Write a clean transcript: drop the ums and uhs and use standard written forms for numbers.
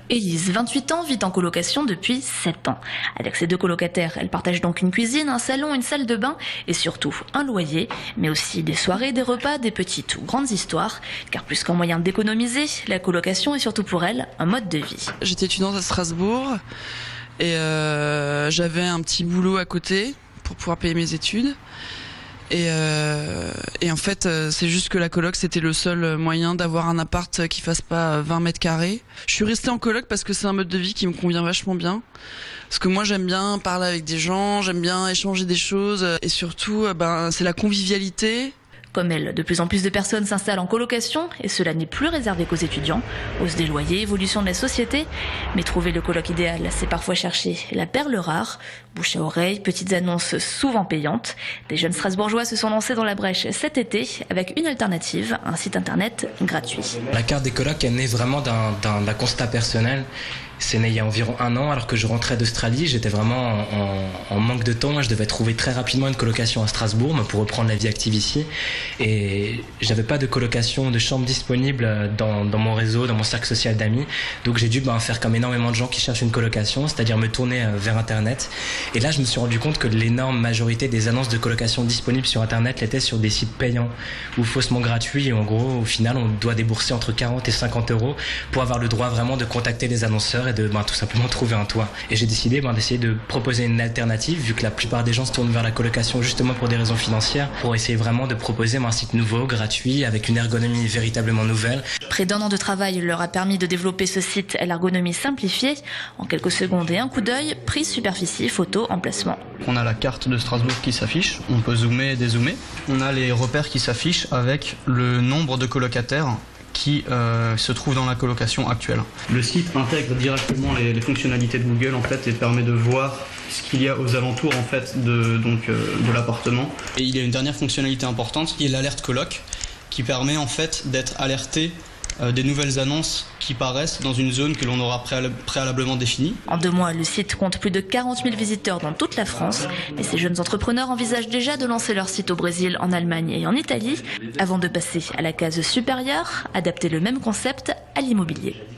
Élise, 28 ans, vit en colocation depuis 7 ans. Avec ses 2 colocataires, elle partage donc une cuisine, un salon, une salle de bain et surtout un loyer, mais aussi des soirées, des repas, des petites ou grandes histoires. Car plus qu'un moyen d'économiser, la colocation est surtout pour elle un mode de vie. J'étais étudiante à Strasbourg et j'avais un petit boulot à côté pour pouvoir payer mes études. Et en fait, c'est juste que la coloc, c'était le seul moyen d'avoir un appart qui fasse pas 20 mètres carrés. Je suis restée en coloc parce que c'est un mode de vie qui me convient vachement bien. Parce que moi, j'aime bien parler avec des gens, j'aime bien échanger des choses. Et surtout, c'est la convivialité. Comme elle, de plus en plus de personnes s'installent en colocation et cela n'est plus réservé qu'aux étudiants. Hausse des loyers, évolution de la société. Mais trouver le coloc idéal, c'est parfois chercher la perle rare. Bouche à oreille, petites annonces souvent payantes. Des jeunes Strasbourgeois se sont lancés dans la brèche cet été avec une alternative, un site internet gratuit. La carte des colocs est née vraiment d'un constat personnel. C'est né il y a environ 1 an, alors que je rentrais d'Australie. J'étais vraiment en manque de temps. Je devais trouver très rapidement une colocation à Strasbourg pour reprendre la vie active ici. Et j'avais pas de colocation, de chambre disponible dans mon réseau, dans mon cercle social d'amis. Donc j'ai dû faire comme énormément de gens qui cherchent une colocation, c'est-à-dire me tourner vers Internet. Et là, je me suis rendu compte que l'énorme majorité des annonces de colocation disponibles sur Internet l'étaient sur des sites payants ou faussement gratuits. Et en gros, au final, on doit débourser entre 40 et 50 euros pour avoir le droit vraiment de contacter les annonceurs et de tout simplement trouver un toit. Et j'ai décidé d'essayer de proposer une alternative, vu que la plupart des gens se tournent vers la colocation justement pour des raisons financières, pour essayer vraiment de proposer un site nouveau, gratuit, avec une ergonomie véritablement nouvelle. Près d'1 an de travail leur a permis de développer ce site à l'ergonomie simplifiée. En quelques secondes et un coup d'œil, prise, superficie, photo, emplacement. On a la carte de Strasbourg qui s'affiche, on peut zoomer et dézoomer. On a les repères qui s'affichent avec le nombre de colocataires qui se trouvent dans la colocation actuelle. Le site intègre directement les fonctionnalités de Google en fait et permet de voir ce qu'il y a aux alentours en fait de l'appartement. Et il y a une dernière fonctionnalité importante qui est l'alerte coloc qui permet en fait d'être alerté des nouvelles annonces qui paraissent dans une zone que l'on aura préalablement définie. En 2 mois, le site compte plus de 40 000 visiteurs dans toute la France. Mais ces jeunes entrepreneurs envisagent déjà de lancer leur site au Brésil, en Allemagne et en Italie, avant de passer à la case supérieure, adapter le même concept à l'immobilier.